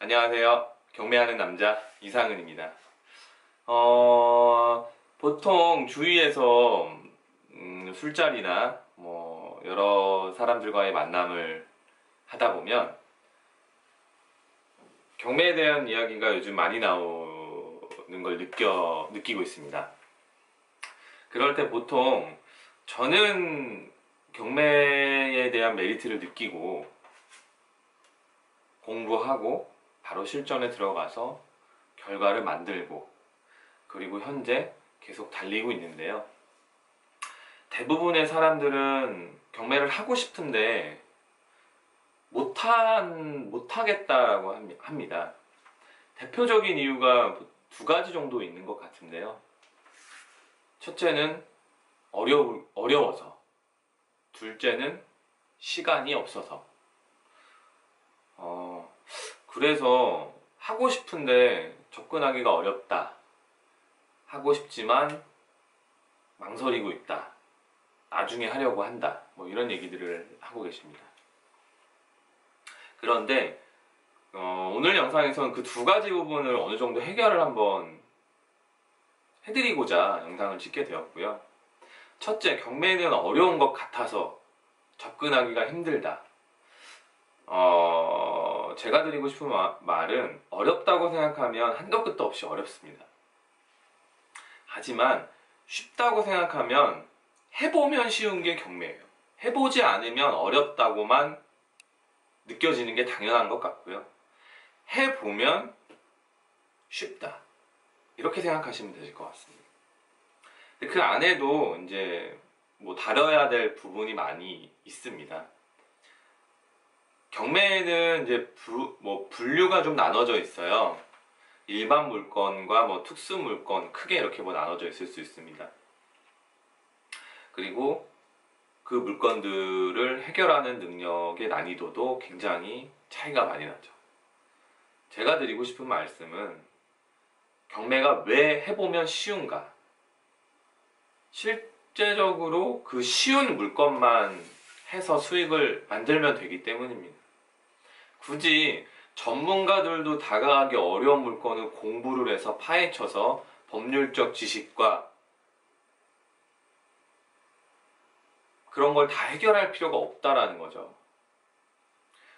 안녕하세요. 경매하는 남자 이상은입니다. 보통 주위에서 술자리나 뭐 여러 사람들과의 만남을 하다 보면 경매에 대한 이야기가 요즘 많이 나오는 걸 느끼고 있습니다. 그럴 때 보통 저는 경매에 대한 메리트를 느끼고 공부하고 바로 실전에 들어가서 결과를 만들고 그리고 현재 계속 달리고 있는데요. 대부분의 사람들은 경매를 하고 싶은데 못하겠다라고 합니다. 대표적인 이유가 두 가지 정도 있는 것 같은데요. 첫째는 어려워서, 둘째는 시간이 없어서. 그래서 하고 싶은데 접근하기가 어렵다. 하고 싶지만 망설이고 있다. 나중에 하려고 한다. 뭐 이런 얘기들을 하고 계십니다. 그런데 오늘 영상에서는 그 두 가지 부분을 어느 정도 해결을 한번 해드리고자 영상을 찍게 되었고요. 첫째, 경매는 어려운 것 같아서 접근하기가 힘들다. 제가 드리고 싶은 말은 어렵다고 생각하면 한도 끝도 없이 어렵습니다. 하지만 쉽다고 생각하면 해보면 쉬운 게 경매예요. 해보지 않으면 어렵다고만 느껴지는 게 당연한 것 같고요. 해보면 쉽다. 이렇게 생각하시면 되실 것 같습니다. 그 안에도 이제 뭐 다뤄야 될 부분이 많이 있습니다. 경매에는 이제 분류가 좀 나눠져 있어요. 일반 물건과 뭐 특수 물건 크게 이렇게 뭐 나눠져 있을 수 있습니다. 그리고 그 물건들을 해결하는 능력의 난이도도 굉장히 차이가 많이 나죠. 제가 드리고 싶은 말씀은 경매가 왜 해보면 쉬운가? 실제적으로 그 쉬운 물건만 해서 수익을 만들면 되기 때문입니다. 굳이 전문가들도 다가가기 어려운 물건을 공부를 해서 파헤쳐서 법률적 지식과 그런 걸 다 해결할 필요가 없다라는 거죠.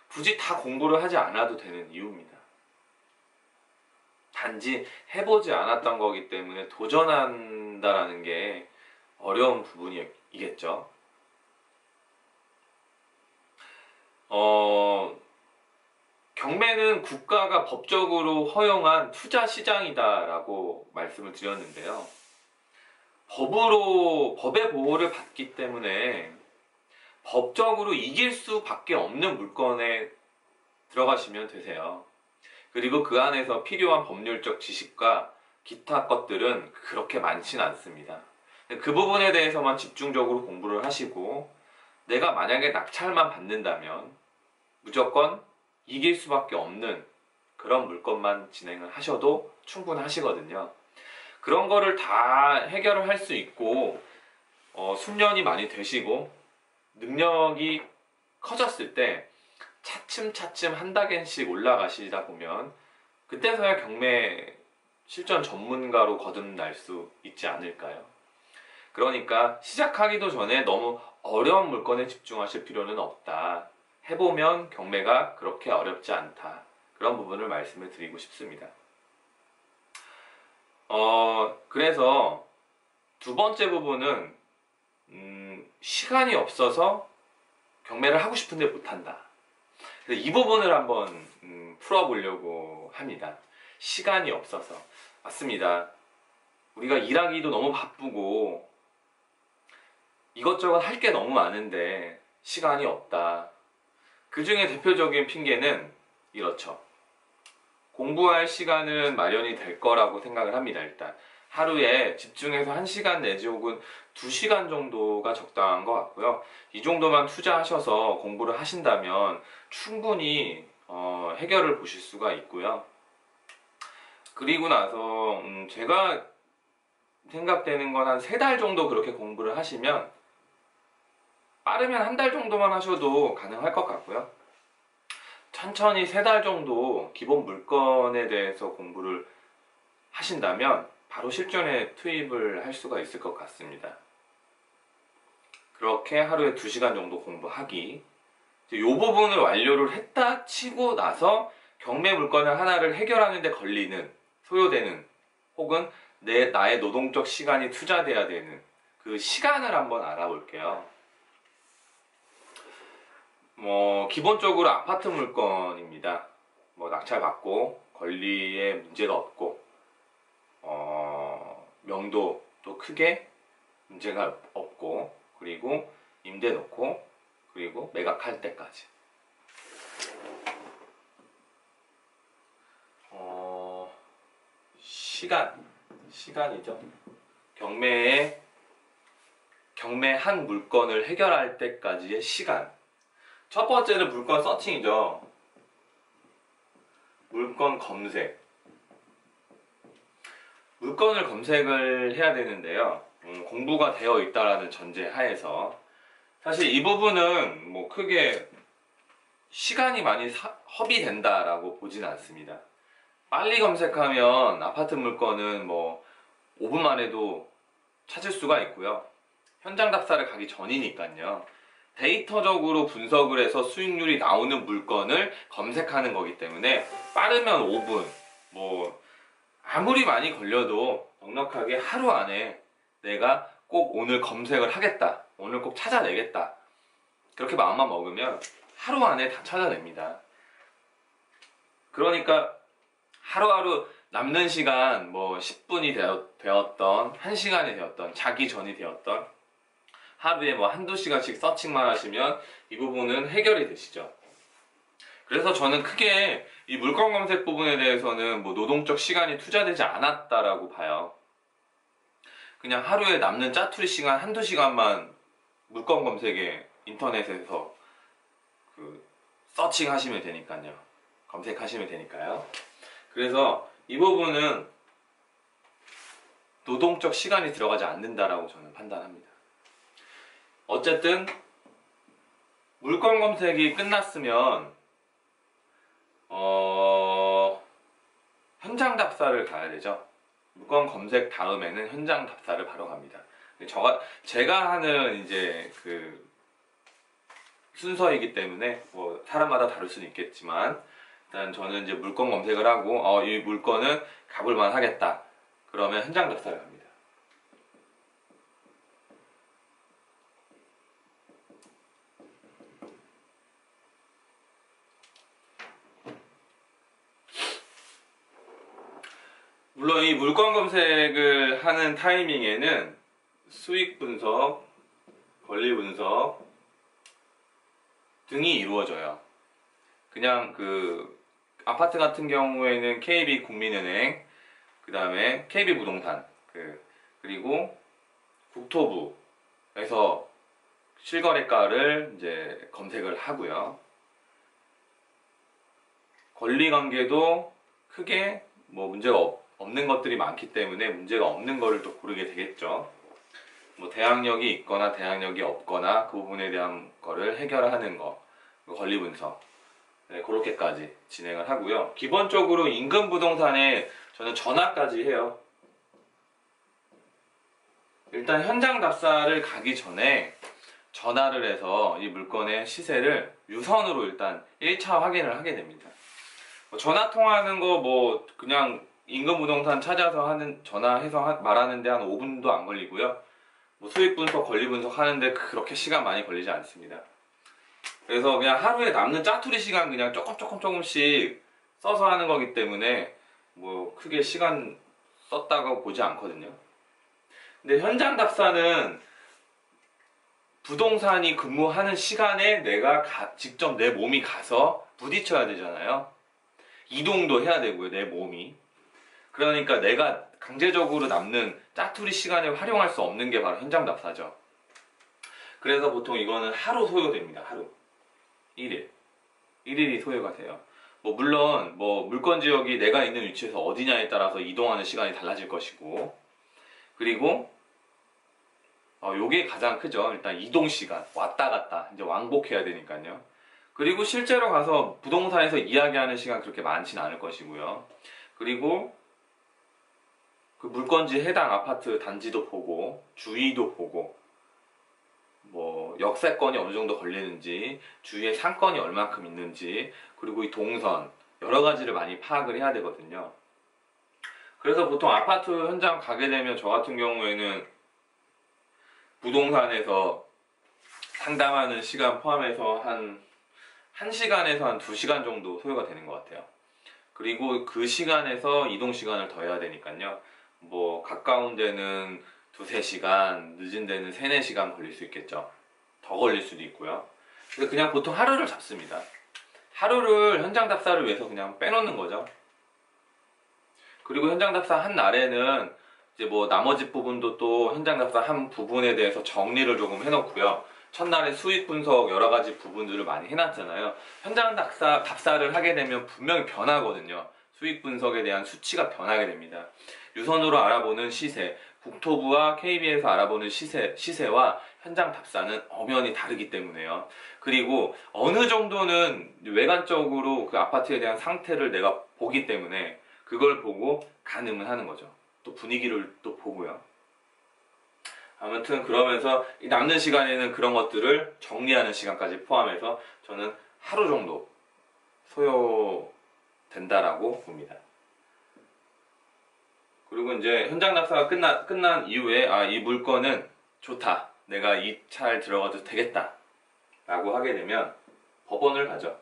굳이 다 공부를 하지 않아도 되는 이유입니다. 단지 해보지 않았던 거기 때문에 도전한다라는 게 어려운 부분이겠죠. 경매는 국가가 법적으로 허용한 투자 시장이다라고 말씀을 드렸는데요. 법의 보호를 받기 때문에 법적으로 이길 수밖에 없는 물건에 들어가시면 되세요. 그리고 그 안에서 필요한 법률적 지식과 기타 것들은 그렇게 많지는 않습니다. 그 부분에 대해서만 집중적으로 공부를 하시고 내가 만약에 낙찰만 받는다면 무조건 이길 수밖에 없는 그런 물건만 진행을 하셔도 충분하시거든요. 그런 거를 다 해결을 할 수 있고 숙련이 많이 되시고 능력이 커졌을 때 차츰차츰 한 단계씩 올라가시다 보면 그때서야 경매 실전 전문가로 거듭날 수 있지 않을까요? 그러니까 시작하기도 전에 너무 어려운 물건에 집중하실 필요는 없다. 해보면 경매가 그렇게 어렵지 않다. 그런 부분을 말씀을 드리고 싶습니다. 그래서 두 번째 부분은 시간이 없어서 경매를 하고 싶은데 못한다. 이 부분을 한번 풀어보려고 합니다. 시간이 없어서. 맞습니다. 우리가 일하기도 너무 바쁘고 이것저것 할 게 너무 많은데 시간이 없다. 그 중에 대표적인 핑계는 이렇죠. 공부할 시간은 마련이 될 거라고 생각을 합니다. 일단 하루에 집중해서 1시간 내지 혹은 2시간 정도가 적당한 것 같고요. 이 정도만 투자하셔서 공부를 하신다면 충분히 해결을 보실 수가 있고요. 그리고 나서 제가 생각되는 건 한 3달 정도 그렇게 공부를 하시면 빠르면 1달 정도만 하셔도 가능할 것 같고요. 천천히 3달 정도 기본 물건에 대해서 공부를 하신다면 바로 실전에 투입을 할 수가 있을 것 같습니다. 그렇게 하루에 2시간 정도 공부하기. 이 부분을 완료를 했다 치고 나서 경매 물건을 하나를 해결하는 데 걸리는, 소요되는, 혹은 나의 노동적 시간이 투자돼야 되는 그 시간을 한번 알아볼게요. 기본적으로 아파트 물건입니다. 낙찰받고 권리에 문제가 없고 명도도 크게 문제가 없고, 그리고 임대 놓고, 그리고 매각할 때까지. 시간이죠. 경매한 물건을 해결할 때까지의 시간. 첫 번째는 물건 서칭이죠. 물건 검색. 물건을 검색을 해야 되는데요. 공부가 되어 있다라는 전제 하에서 사실 이 부분은 크게 시간이 많이 허비된다라고 보진 않습니다. 빨리 검색하면 아파트 물건은 5분만 해도 찾을 수가 있고요. 현장 답사를 가기 전이니까요. 데이터적으로 분석을 해서 수익률이 나오는 물건을 검색하는 거기 때문에 빠르면 5분, 아무리 많이 걸려도 넉넉하게 하루 안에 내가 꼭 오늘 검색을 하겠다, 오늘 꼭 찾아내겠다, 그렇게 마음만 먹으면 하루 안에 다 찾아냅니다. 그러니까 하루하루 남는 시간 10분이 되었던 1시간이 되었던 자기 전이 되었던 하루에 한두 시간씩 서칭만 하시면 이 부분은 해결이 되시죠. 그래서 저는 크게 이 물건 검색 부분에 대해서는 노동적 시간이 투자되지 않았다라고 봐요. 그냥 하루에 남는 짜투리 시간 한두 시간만 물건 검색에 인터넷에서 서칭 하시면 되니까요. 검색하시면 되니까요. 그래서 이 부분은 노동적 시간이 들어가지 않는다라고 저는 판단합니다. 어쨌든 물건 검색이 끝났으면 현장 답사를 가야 되죠. 물건 검색 다음에는 현장 답사를 바로 갑니다. 제가 하는 이제 순서이기 때문에 사람마다 다를 수는 있겠지만, 일단 저는 이제 물건 검색을 하고 이 물건은 가볼만 하겠다. 그러면 현장 답사를 갑니다. 물론 이 물건 검색을 하는 타이밍에는 수익 분석, 권리 분석 등이 이루어져요. 그냥 아파트 같은 경우에는 KB국민은행, 그 다음에 KB부동산, 그리고 국토부에서 실거래가를 이제 검색을 하고요. 권리관계도 크게 문제가 없는 것들이 많기 때문에 문제가 없는 거를 또 고르게 되겠죠. 대항력이 있거나 대항력이 없거나 그 부분에 대한 거를 해결하는 거, 권리 분석, 그렇게까지 진행을 하고요. 기본적으로 인근 부동산에 저는 전화까지 해요. 일단 현장 답사를 가기 전에 전화를 해서 이 물건의 시세를 유선으로 일단 1차 확인을 하게 됩니다. 전화 통화하는 거 그냥 인근 부동산 찾아서 전화해서 말하는데 한 5분도 안 걸리고요. 수익 분석, 권리 분석 하는데 그렇게 시간 많이 걸리지 않습니다. 그래서 그냥 하루에 남는 짜투리 시간 그냥 조금씩 써서 하는 거기 때문에 크게 시간 썼다고 보지 않거든요. 근데 현장 답사는 부동산이 근무하는 시간에 내가 직접 내 몸이 가서 부딪혀야 되잖아요. 이동도 해야 되고요, 내 몸이. 그러니까 내가 강제적으로 남는 짜투리 시간을 활용할 수 없는 게 바로 현장 답사죠. 그래서 보통 이거는 하루 소요됩니다. 하루. 1일이 소요가 돼요. 물론 물건 지역이 내가 있는 위치에서 어디냐에 따라서 이동하는 시간이 달라질 것이고, 그리고 요게 가장 크죠. 일단 이동 시간, 왔다 갔다 이제 왕복해야 되니까요. 그리고 실제로 가서 부동산에서 이야기하는 시간 그렇게 많지는 않을 것이고요. 그리고 그 물건지 해당 아파트 단지도 보고 주위도 보고 뭐 역세권이 어느 정도 걸리는지 주위에 상권이 얼만큼 있는지 그리고 이 동선 여러 가지를 많이 파악을 해야 되거든요. 그래서 보통 아파트 현장 가게 되면 저 같은 경우에는 부동산에서 상담하는 시간 포함해서 한 1시간에서 한 2시간 정도 소요가 되는 것 같아요. 그리고 그 시간에서 이동 시간을 더 해야 되니까요. 뭐 가까운 데는 2-3시간, 늦은 데는 3-4시간 걸릴 수 있겠죠. 더 걸릴 수도 있고요. 그래서 그냥 보통 하루를 잡습니다. 하루를 현장 답사를 위해서 그냥 빼놓는 거죠. 그리고 현장 답사 한 날에는 이제 뭐 나머지 부분도 또 현장 답사 한 부분에 대해서 정리를 조금 해놓고요. 첫날에 수익 분석 여러 가지 부분들을 많이 해놨잖아요. 현장 답사를 하게 되면 분명히 변하거든요. 수익 분석에 대한 수치가 변하게 됩니다. 유선으로 알아보는 시세, 국토부와 KB에서 알아보는 시세와 현장 답사는 엄연히 다르기 때문에요. 그리고 어느 정도는 외관적으로 그 아파트에 대한 상태를 내가 보기 때문에 그걸 보고 가늠을 하는 거죠. 또 분위기를 또 보고요. 아무튼 그러면서 남는 시간에는 그런 것들을 정리하는 시간까지 포함해서 저는 하루 정도 소요된다라고 봅니다. 그리고 이제 현장 답사가 끝난 이후에 이 물건은 좋다. 내가 이 차를 들어가도 되겠다. 라고 하게 되면 법원을 가죠.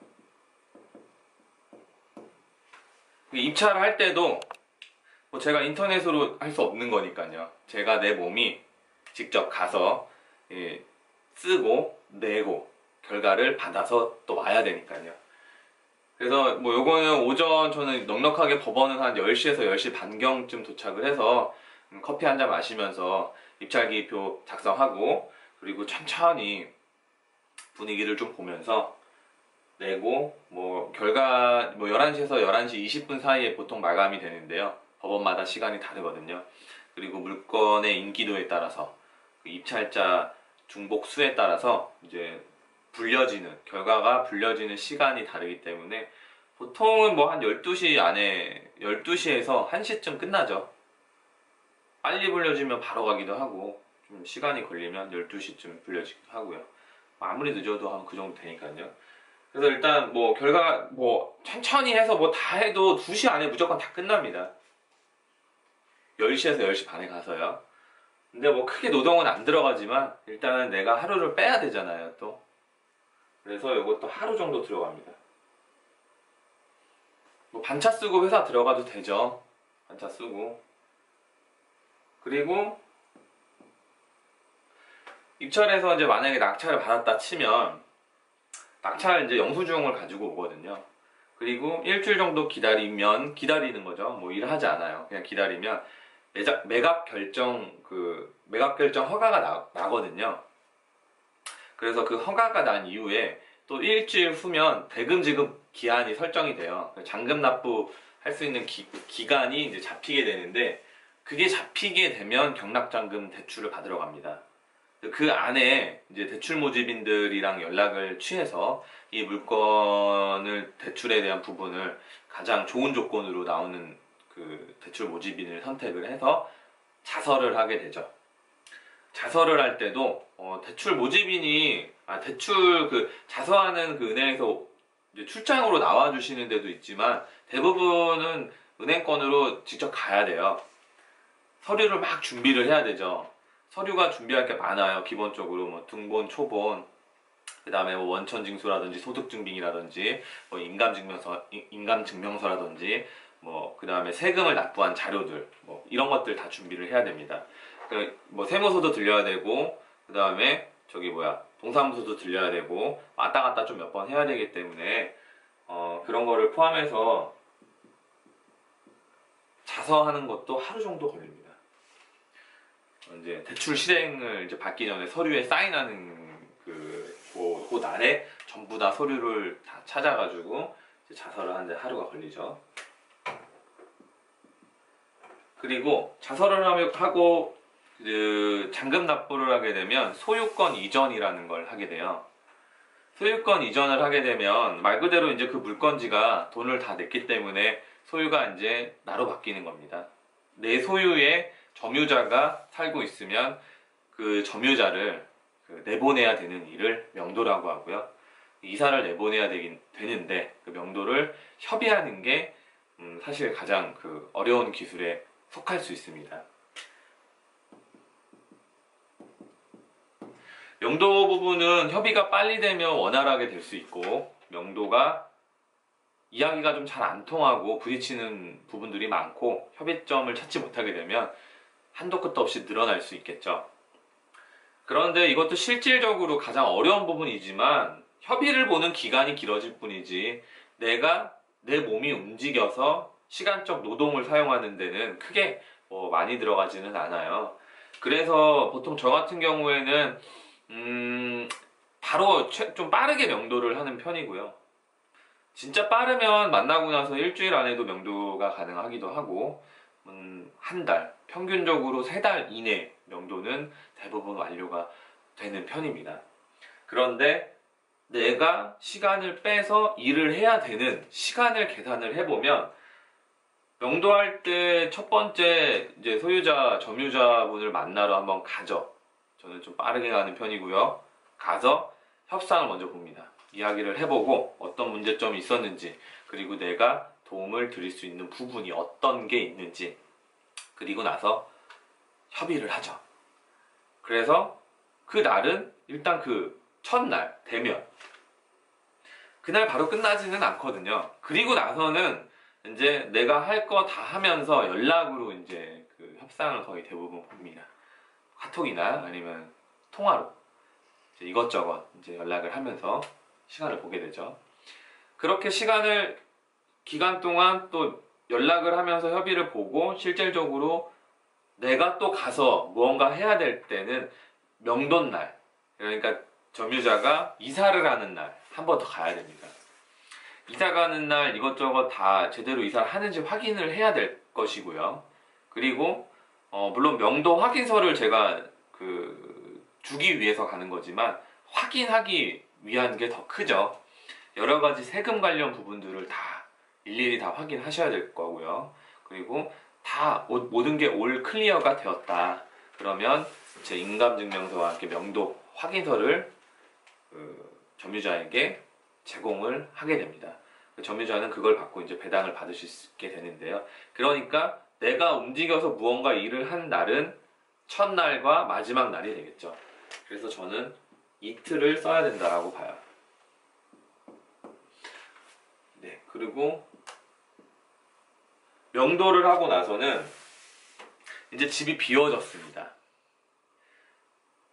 입찰을 할 때도 뭐 제가 인터넷으로 할 수 없는 거니까요. 제가 내 몸이 직접 가서 쓰고 내고 결과를 받아서 또 와야 되니까요. 그래서 뭐 요거는 오전 저는 넉넉하게 법원은 한 10시에서 10시 반경쯤 도착을 해서 커피 한 잔 마시면서 입찰기표 작성하고 그리고 천천히 분위기를 좀 보면서 내고 뭐 결과 뭐 11시에서 11시 20분 사이에 보통 마감이 되는데요. 법원마다 시간이 다르거든요. 그리고 물건의 인기도에 따라서 그 입찰자 중복 수에 따라서 이제 결과가 불려지는 시간이 다르기 때문에 보통은 뭐 한 12시 안에 12시에서 1시쯤 끝나죠. 빨리 불려지면 바로 가기도 하고 좀 시간이 걸리면 12시쯤 불려지기도 하고요. 아무리 늦어도 한 그 정도 되니까요. 그래서 일단 뭐 결과 뭐 천천히 해서 뭐 다 해도 2시 안에 무조건 다 끝납니다. 10시에서 10시 반에 가서요. 근데 뭐 크게 노동은 안 들어가지만 일단은 내가 하루를 빼야 되잖아요 또. 그래서 이것도 하루 정도 들어갑니다. 뭐 반차 쓰고 회사 들어가도 되죠. 반차 쓰고. 그리고 입찰에서 이제 만약에 낙찰을 받았다 치면 낙찰 이제 영수증을 가지고 오거든요. 그리고 일주일 정도 기다리는 거죠. 뭐 일하지 않아요. 그냥 기다리면 매각 결정 허가가 나거든요. 그래서 그 허가가 난 이후에 또 일주일 후면 대금 지급 기한이 설정이 돼요. 잔금 납부할 수 있는 기간이 이제 잡히게 되는데 그게 잡히게 되면 경락잔금 대출을 받으러 갑니다. 그 안에 이제 대출 모집인들이랑 연락을 취해서 이 물건을 대출에 대한 부분을 가장 좋은 조건으로 나오는 그 대출 모집인을 선택을 해서 자설을 하게 되죠. 자설을 할 때도 대출 모집인이 대출 그 자서하는 그 은행에서 이제 출장으로 나와 주시는 데도 있지만 대부분은 은행권으로 직접 가야 돼요. 서류를 막 준비를 해야 되죠. 서류가 준비할 게 많아요. 기본적으로 뭐 등본, 초본, 그 다음에 뭐 원천징수라든지 소득증빙이라든지 뭐 인감증명서라든지 뭐 그 다음에 세금을 납부한 자료들 뭐 이런 것들 다 준비를 해야 됩니다. 뭐 세무서도 들려야 되고 그 다음에 동사무소도 들려야 되고 왔다 갔다 좀 몇 번 해야 되기 때문에 그런 거를 포함해서 자서하는 것도 하루 정도 걸립니다. 이제 대출 실행을 이제 받기 전에 서류에 사인하는 그 날에 전부 다 서류를 다 찾아가지고 이제 자서를 하는데 하루가 걸리죠. 그리고 자서를 하고 그 잔금 납부를 하게 되면 소유권 이전이라는 걸 하게 돼요. 소유권 이전을 하게 되면 말 그대로 이제 그 물건지가 돈을 다 냈기 때문에 소유가 이제 나로 바뀌는 겁니다. 내 소유의 점유자가 살고 있으면 그 점유자를 내보내야 되는 일을 명도라고 하고요. 이사를 내보내야 되는데 그 명도를 협의하는 게 사실 가장 그 어려운 기술에 속할 수 있습니다. 명도 부분은 협의가 빨리 되면 원활하게 될 수 있고, 명도가 이야기가 좀 잘 안 통하고 부딪히는 부분들이 많고 협의점을 찾지 못하게 되면 한도 끝도 없이 늘어날 수 있겠죠. 그런데 이것도 실질적으로 가장 어려운 부분이지만 협의를 보는 기간이 길어질 뿐이지 내가 내 몸이 움직여서 시간적 노동을 사용하는 데는 크게 많이 들어가지는 않아요. 그래서 보통 저 같은 경우에는 바로 좀 빠르게 명도를 하는 편이고요. 진짜 빠르면 만나고 나서 일주일 안에도 명도가 가능하기도 하고, 한 달, 평균적으로 3달 이내 명도는 대부분 완료가 되는 편입니다. 그런데 내가 시간을 빼서 일을 해야 되는 시간을 계산을 해보면, 명도할 때 첫 번째 이제 소유자, 점유자분을 만나러 한번 가죠. 저는 좀 빠르게 가는 편이고요. 가서 협상을 먼저 봅니다. 이야기를 해보고 어떤 문제점이 있었는지, 그리고 내가 도움을 드릴 수 있는 부분이 어떤 게 있는지, 그리고 나서 협의를 하죠. 그래서 그 날은 일단 그 첫날 되면 그날 바로 끝나지는 않거든요. 그리고 나서는 이제 내가 할 거 다 하면서 연락으로 이제 그 협상을 거의 대부분 봅니다. 카톡이나 아니면 통화로 이제 이것저것 이제 연락을 하면서 시간을 보게 되죠. 그렇게 기간 동안 또 연락을 하면서 협의를 보고 실질적으로 내가 또 가서 무언가 해야 될 때는 명돈날, 그러니까 점유자가 이사를 하는 날 한 번 더 가야 됩니다. 이사 가는 날 이것저것 다 제대로 이사를 하는지 확인을 해야 될 것이고요. 그리고 물론 명도 확인서를 제가 주기 위해서 가는 거지만 확인하기 위한 게 더 크죠. 여러 가지 세금 관련 부분들을 다 일일이 다 확인하셔야 될 거고요. 그리고 다 모든 게 올 클리어가 되었다. 그러면 제 인감증명서와 함께 명도 확인서를 점유자에게 제공을 하게 됩니다. 점유자는 그걸 받고 이제 배당을 받으실 수 있게 되는데요. 그러니까 내가 움직여서 무언가 일을 한 날은 첫날과 마지막 날이 되겠죠. 그래서 저는 이틀을 써야 된다라고 봐요. 네, 그리고 명도를 하고 나서는 이제 집이 비워졌습니다.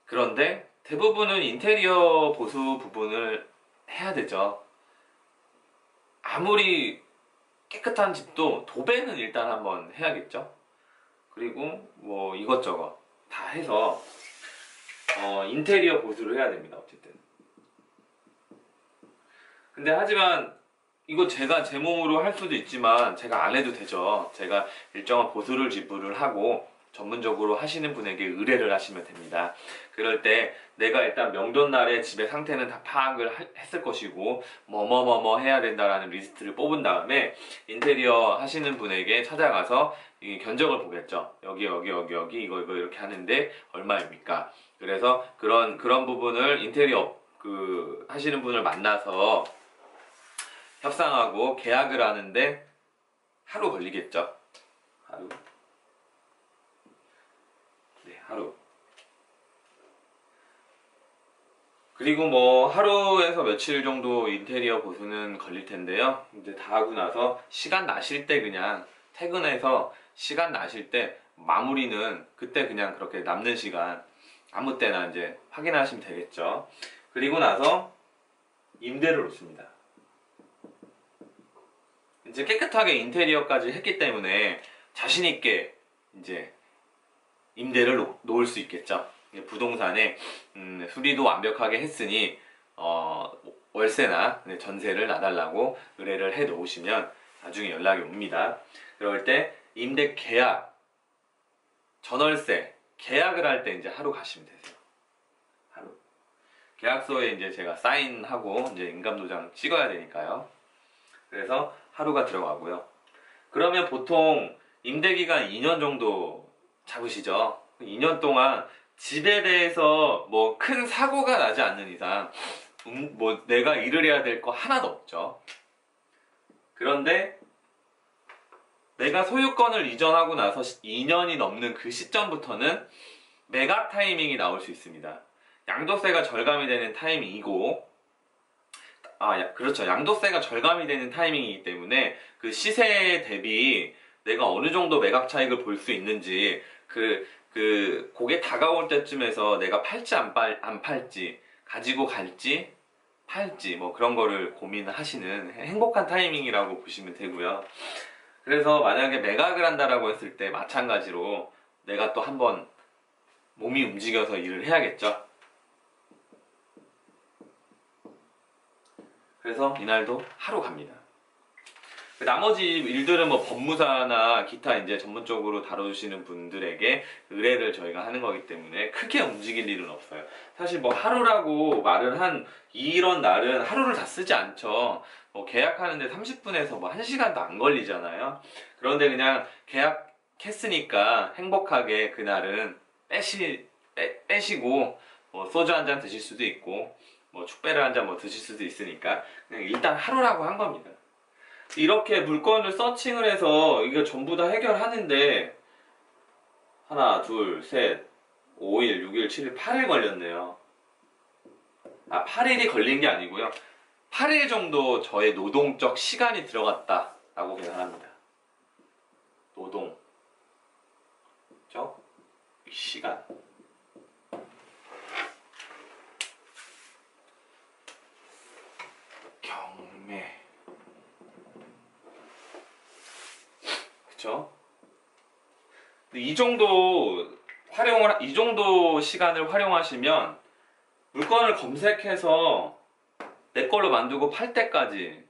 그런데 대부분은 인테리어 보수 부분을 해야 되죠. 아무리 깨끗한 집도 도배는 일단 한번 해야겠죠. 그리고 뭐 이것저것 다 해서 인테리어 보수를 해야 됩니다. 어쨌든. 근데 하지만 이거 제가 제 몸으로 할 수도 있지만 제가 안 해도 되죠. 제가 일정한 보수를 지불을 하고 전문적으로 하시는 분에게 의뢰를 하시면 됩니다. 그럴 때 내가 일단 명돈날에 집의 상태는 다 파악을 했을 것이고 뭐뭐뭐뭐 해야 된다라는 리스트를 뽑은 다음에 인테리어 하시는 분에게 찾아가서 이 견적을 보겠죠. 여기 이거 이렇게 하는데 얼마입니까? 그래서 그런 부분을 인테리어 하시는 분을 만나서 협상하고 계약을 하는데 하루 걸리겠죠. 하루. 네, 하루. 그리고 뭐 하루에서 며칠 정도 인테리어 보수는 걸릴 텐데요. 이제 다 하고 나서 시간 나실 때 그냥 퇴근해서 시간 나실 때 마무리는 그때 그냥 그렇게 남는 시간 아무 때나 이제 확인하시면 되겠죠. 그리고 나서 임대를 놓습니다. 이제 깨끗하게 인테리어까지 했기 때문에 자신있게 이제 임대를 놓을 수 있겠죠. 부동산에 수리도 완벽하게 했으니 월세나 전세를 놔달라고 의뢰를 해 놓으시면 나중에 연락이 옵니다. 그럴 때 임대 계약, 전월세 계약을 할 때 이제 하루 가시면 되세요. 하루. 계약서에 이제 제가 사인하고 이제 인감도장 찍어야 되니까요. 그래서 하루가 들어가고요. 그러면 보통 임대기간 2년 정도 잡으시죠. 2년 동안 집에 대해서 뭐 큰 사고가 나지 않는 이상 뭐 내가 일을 해야 될 거 하나도 없죠. 그런데 내가 소유권을 이전하고 나서 2년이 넘는 그 시점부터는 매각 타이밍이 나올 수 있습니다. 양도세가 절감이 되는 타이밍이고, 그렇죠. 양도세가 절감이 되는 타이밍이기 때문에 그 시세 대비 내가 어느 정도 매각 차익을 볼 수 있는지, 그게 다가올 때쯤에서 내가 팔지 안 팔지, 가지고 갈지, 팔지, 뭐 그런 거를 고민하시는 행복한 타이밍이라고 보시면 되고요. 그래서 만약에 매각을 한다라고 했을 때 마찬가지로 내가 또 한번 몸이 움직여서 일을 해야겠죠. 그래서 이날도 하루 갑니다. 나머지 일들은 뭐 법무사나 기타 이제 전문적으로 다루시는 분들에게 의뢰를 저희가 하는 거기 때문에 크게 움직일 일은 없어요. 사실 뭐 하루라고 말을 한 이런 날은 하루를 다 쓰지 않죠. 뭐 계약하는데 30분에서 뭐 1시간도 안 걸리잖아요. 그런데 그냥 계약했으니까 행복하게 그날은 빼시고 뭐 소주 한 잔 드실 수도 있고 뭐 축배를 한 잔 뭐 드실 수도 있으니까 그냥 일단 하루라고 한 겁니다. 이렇게 물건을 서칭을 해서 이거 전부 다 해결하는데 하나, 둘, 셋, 5일, 6일, 7일, 8일 걸렸네요. 8일이 걸린 게 아니고요. 8일 정도 저의 노동적 시간이 들어갔다라고 계산합니다. 노동, 적, 시간. 경매. 그쵸? 이 정도 이 정도 시간을 활용하시면 물건을 검색해서 내 걸로 만들고 팔 때까지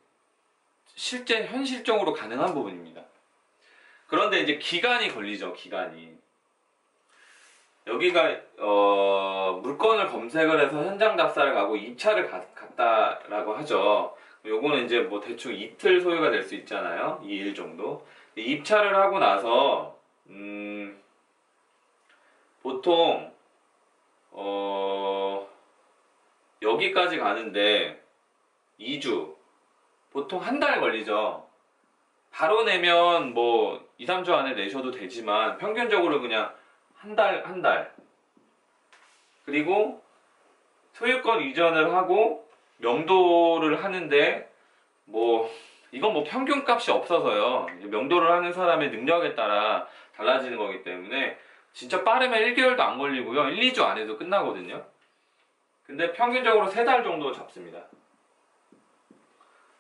현실적으로 가능한 부분입니다. 그런데 이제 기간이 걸리죠, 기간이. 여기가, 물건을 검색을 해서 현장 답사를 가고 입찰을 갔다라고 하죠. 요거는 이제 뭐 대충 이틀 소요가 될 수 있잖아요. 2일 정도. 입찰을 하고 나서 보통 여기까지 가는데 2주 보통 한 달 걸리죠. 바로 내면 뭐 2, 3주 안에 내셔도 되지만 평균적으로 그냥 한 달. 그리고 소유권 이전을 하고 명도를 하는데 뭐 이건 뭐 평균값이 없어서요. 명도를 하는 사람의 능력에 따라 달라지는 거기 때문에 진짜 빠르면 1개월도 안 걸리고요. 1, 2주 안에도 끝나거든요. 근데 평균적으로 3달 정도 잡습니다.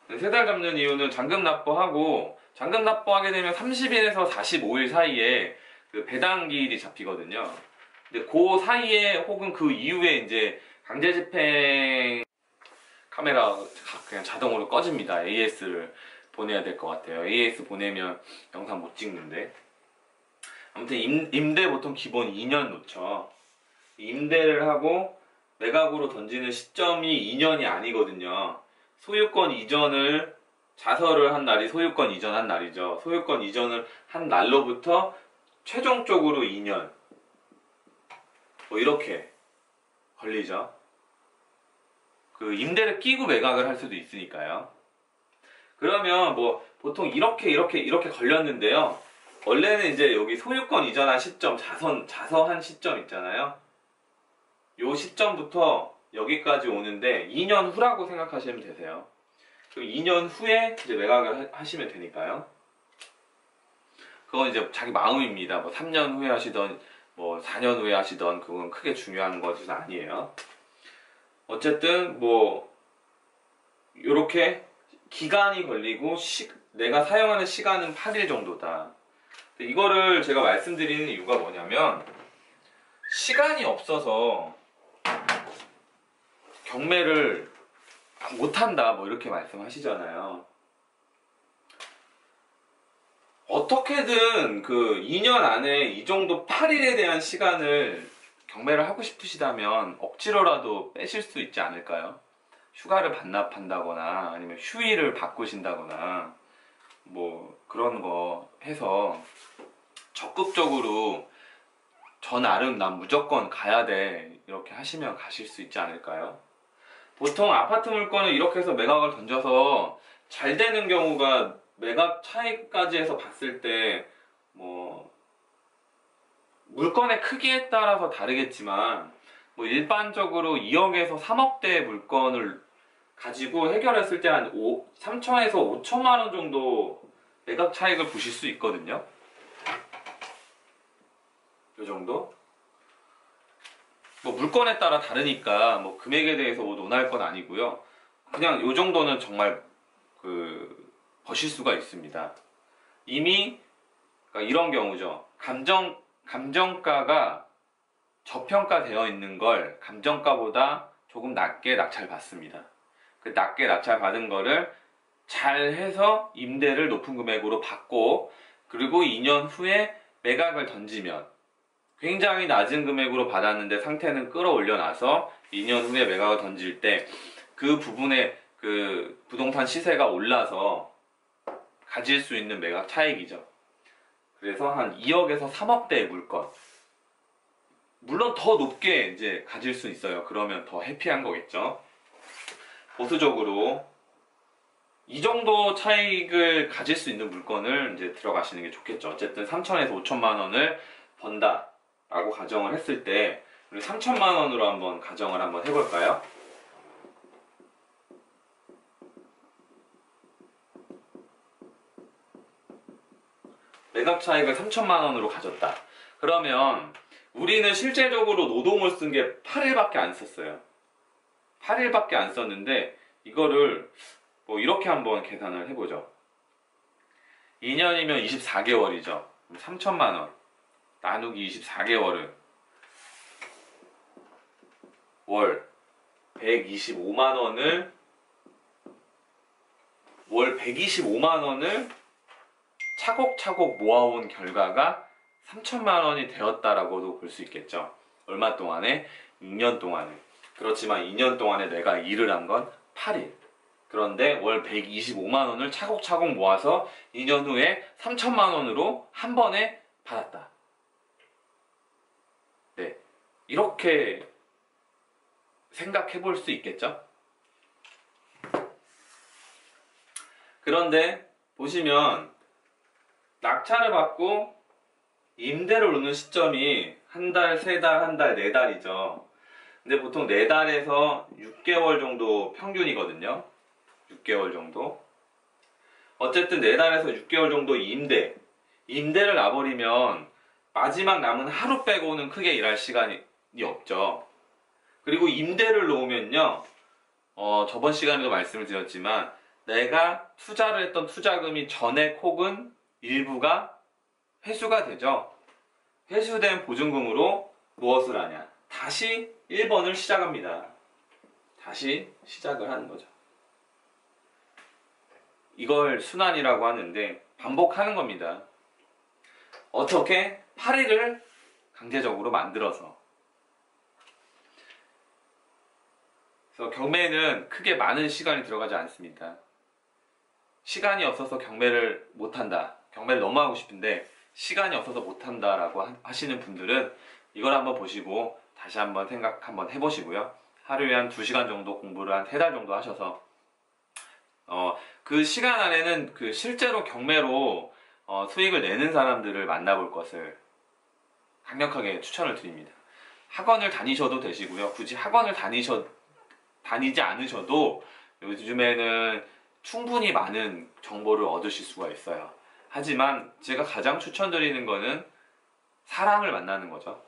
3달 잡는 이유는 잔금 납부하게 되면 30일에서 45일 사이에 그 배당기일이 잡히거든요. 근데 그 사이에 혹은 그 이후에 이제 강제집행 카메라 그냥 자동으로 꺼집니다. AS를 보내야 될 것 같아요. AS 보내면 영상 못 찍는데. 아무튼 임대 보통 기본 2년 놓죠. 임대를 하고 매각으로 던지는 시점이 2년이 아니거든요. 소유권 이전을 자설을 한 날이 소유권 이전한 날이죠. 소유권 이전을 한 날로부터 최종적으로 2년 뭐 이렇게 걸리죠. 그 임대를 끼고 매각을 할 수도 있으니까요. 그러면 뭐 보통 이렇게 걸렸는데요. 원래는 이제 여기 소유권 이전한 시점, 자서한 시점 있잖아요. 요 시점부터 여기까지 오는데 2년 후라고 생각하시면 되세요. 그럼 2년 후에 이제 매각을 하시면 되니까요. 그건 이제 자기 마음입니다. 뭐 3년 후에 하시던 뭐 4년 후에 하시던 그건 크게 중요한 것은 아니에요. 어쨌든 뭐 요렇게 기간이 걸리고 내가 사용하는 시간은 8일 정도다. 이거를 제가 말씀드리는 이유가 뭐냐면 시간이 없어서 경매를 못한다 뭐 이렇게 말씀하시잖아요. 어떻게든 그 2년 안에 이 정도 8일에 대한 시간을 경매를 하고 싶으시다면 억지로라도 빼실 수 있지 않을까요? 휴가를 반납한다거나 아니면 휴일을 바꾸신다거나 뭐 그런 거 해서 적극적으로 저 나름 난 무조건 가야 돼 이렇게 하시면 가실 수 있지 않을까요? 보통 아파트 물건을 이렇게 해서 매각을 던져서 잘 되는 경우가 매각 차익까지 해서 봤을 때 뭐 물건의 크기에 따라서 다르겠지만 뭐 일반적으로 2억에서 3억대의 물건을 가지고 해결했을 때 한 3천에서 5천만 원 정도 매각 차익을 보실 수 있거든요. 이 정도? 뭐 물건에 따라 다르니까 뭐 금액에 대해서 뭐 논할 건 아니고요. 그냥 이 정도는 정말 버실 수가 있습니다. 이미 그러니까 이런 경우죠. 감정가가 저평가되어 있는 걸 감정가보다 조금 낮게 낙찰받습니다. 그 낮게 낙찰받은 거를 잘 해서 임대를 높은 금액으로 받고 그리고 2년 후에 매각을 던지면 굉장히 낮은 금액으로 받았는데 상태는 끌어올려 놔서 2년 후에 매각을 던질 때 그 부분에 그 부동산 시세가 올라서 가질 수 있는 매각 차익이죠. 그래서 한 2억에서 3억대의 물건. 물론 더 높게 이제 가질 수 있어요. 그러면 더 해피한 거겠죠. 보수적으로 이 정도 차익을 가질 수 있는 물건을 이제 들어가시는 게 좋겠죠. 어쨌든 3천에서 5천만 원을 번다 라고 가정을 했을 때 우리 3천만 원으로 한번 가정을 한번 해볼까요? 매각 차익을 3천만 원으로 가졌다. 그러면 우리는 실제적으로 노동을 쓴 게 8일밖에 안 썼어요. 8일밖에 안 썼는데 이거를 뭐 이렇게 한번 계산을 해보죠. 2년이면 24개월이죠. 3천만 원 나누기 24개월은 월 125만 원을 월 125만 원을 차곡차곡 모아온 결과가 3천만 원이 되었다라고도 볼 수 있겠죠. 얼마 동안에? 2년 동안에. 그렇지만 2년 동안에 내가 일을 한 건 8일. 그런데 월 125만 원을 차곡차곡 모아서 2년 후에 3천만 원으로 한 번에 받았다. 네. 이렇게 생각해 볼 수 있겠죠? 그런데 보시면 낙찰을 받고 임대를 오는 시점이 한 달, 세 달, 한 달, 네 달이죠. 근데 보통 네 달에서 6개월 정도 평균이거든요. 6개월 정도. 어쨌든 네 달에서 6개월 정도 임대를 놔버리면 마지막 남은 하루 빼고는 크게 일할 시간이 없죠. 그리고 임대를 놓으면요, 저번 시간에도 말씀을 드렸지만 내가 투자를 했던 투자금이 전액 혹은 일부가 회수가 되죠. 회수된 보증금으로 무엇을 하냐? 다시 1번을 시작합니다. 다시 시작을 하는 거죠. 이걸 순환이라고 하는데 반복하는 겁니다. 어떻게? 8일을 강제적으로 만들어서. 그래서 경매는 크게 많은 시간이 들어가지 않습니다. 시간이 없어서 경매를 못한다. 경매를 너무 하고 싶은데 시간이 없어서 못한다 라고 하시는 분들은 이걸 한번 보시고 다시 한번 생각 한번 해보시고요. 하루에 한 2시간 정도 공부를 한 3달 정도 하셔서 그 시간 안에는 그 실제로 경매로 수익을 내는 사람들을 만나볼 것을 강력하게 추천을 드립니다. 학원을 다니셔도 되시고요. 굳이 학원을 다니지 않으셔도 요즘에는 충분히 많은 정보를 얻으실 수가 있어요. 하지만 제가 가장 추천드리는 거는 사람을 만나는 거죠.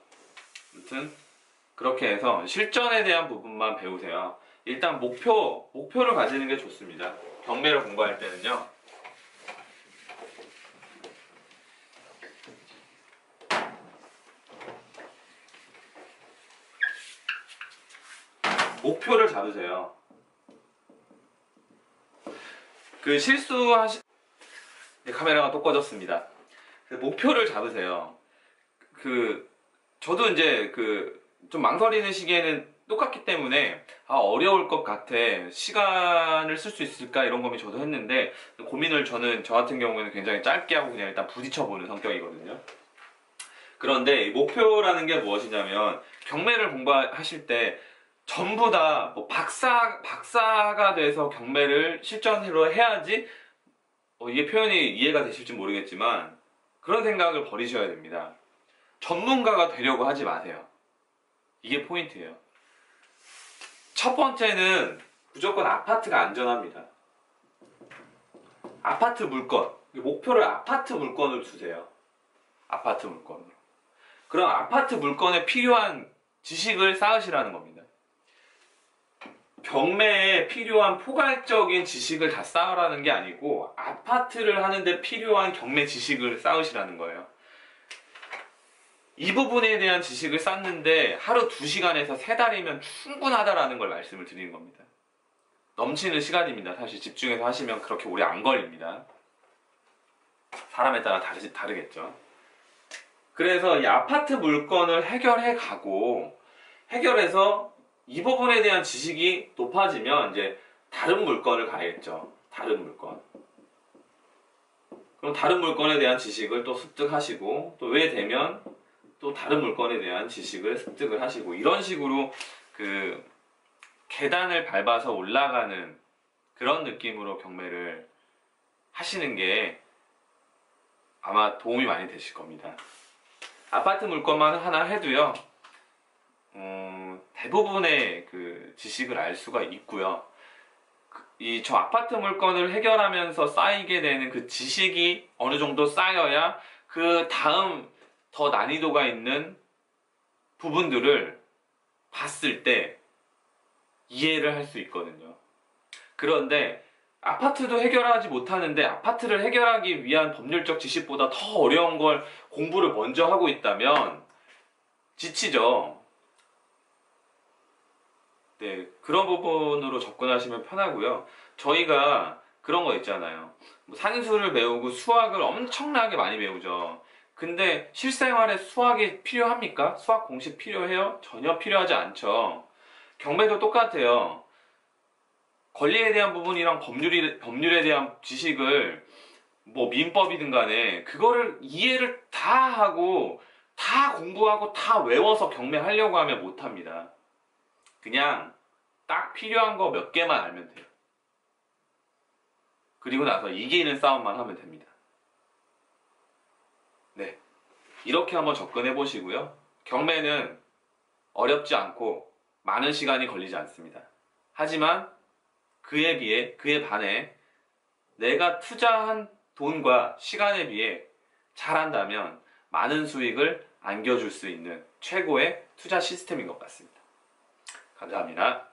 아무튼 그렇게 해서 실전에 대한 부분만 배우세요. 일단 목표를 가지는 게 좋습니다. 경매를 공부할 때는요. 목표를 잡으세요. 카메라가 또 꺼졌습니다. 목표를 잡으세요. 저도 이제 좀 망설이는 시기에는 똑같기 때문에 어려울 것 같아, 시간을 쓸 수 있을까, 이런 고민 저도 했는데, 고민을 저 같은 경우에는 굉장히 짧게 하고 그냥 일단 부딪혀보는 성격이거든요. 그런데 이 목표라는 게 무엇이냐면, 경매를 공부하실 때 전부 다 뭐 박사가 돼서 경매를 실전으로 해야지, 이게 표현이 이해가 되실지 모르겠지만 그런 생각을 버리셔야 됩니다. 전문가가 되려고 하지 마세요. 이게 포인트예요. 첫 번째는 무조건 아파트가 안전합니다. 아파트 물건, 목표를 아파트 물건으로 두세요. 아파트 물건으로. 그럼 아파트 물건에 필요한 지식을 쌓으시라는 겁니다. 경매에 필요한 포괄적인 지식을 다 쌓으라는 게 아니고 아파트를 하는데 필요한 경매 지식을 쌓으시라는 거예요. 이 부분에 대한 지식을 쌓는데 하루 2시간에서 3달이면 충분하다라는 걸 말씀을 드리는 겁니다. 넘치는 시간입니다. 사실 집중해서 하시면 그렇게 오래 안 걸립니다. 사람에 따라 다르겠죠. 그래서 이 아파트 물건을 해결해 가고, 해결해서 이 부분에 대한 지식이 높아지면 이제 다른 물건을 가야겠죠. 다른 물건. 그럼 다른 물건에 대한 지식을 또 습득하시고, 또 왜 되면 또 다른 물건에 대한 지식을 습득을 하시고, 이런 식으로 그 계단을 밟아서 올라가는 그런 느낌으로 경매를 하시는 게 아마 도움이 많이 되실 겁니다. 아파트 물건만 하나 해도요, 대부분의 그 지식을 알 수가 있고요. 저 아파트 물건을 해결하면서 쌓이게 되는 그 지식이 어느 정도 쌓여야 그 다음 더 난이도가 있는 부분들을 봤을 때 이해를 할 수 있거든요. 그런데 아파트도 해결하지 못하는데 아파트를 해결하기 위한 법률적 지식보다 더 어려운 걸 공부를 먼저 하고 있다면 지치죠. 네, 그런 부분으로 접근하시면 편하고요. 저희가 그런 거 있잖아요. 산수를 배우고 수학을 엄청나게 많이 배우죠. 근데 실생활에 수학이 필요합니까? 수학 공식 필요해요? 전혀 필요하지 않죠. 경매도 똑같아요. 권리에 대한 부분이랑 법률에 대한 지식을 뭐 민법이든 간에 그거를 이해를 다 하고 다 공부하고 다 외워서 경매하려고 하면 못합니다. 그냥 딱 필요한 거 몇 개만 알면 돼요. 그리고 나서 이기는 싸움만 하면 됩니다. 네, 이렇게 한번 접근해 보시고요. 경매는 어렵지 않고 많은 시간이 걸리지 않습니다. 하지만 그에 반해 내가 투자한 돈과 시간에 비해 잘한다면 많은 수익을 안겨줄 수 있는 최고의 투자 시스템인 것 같습니다. 감사합니다.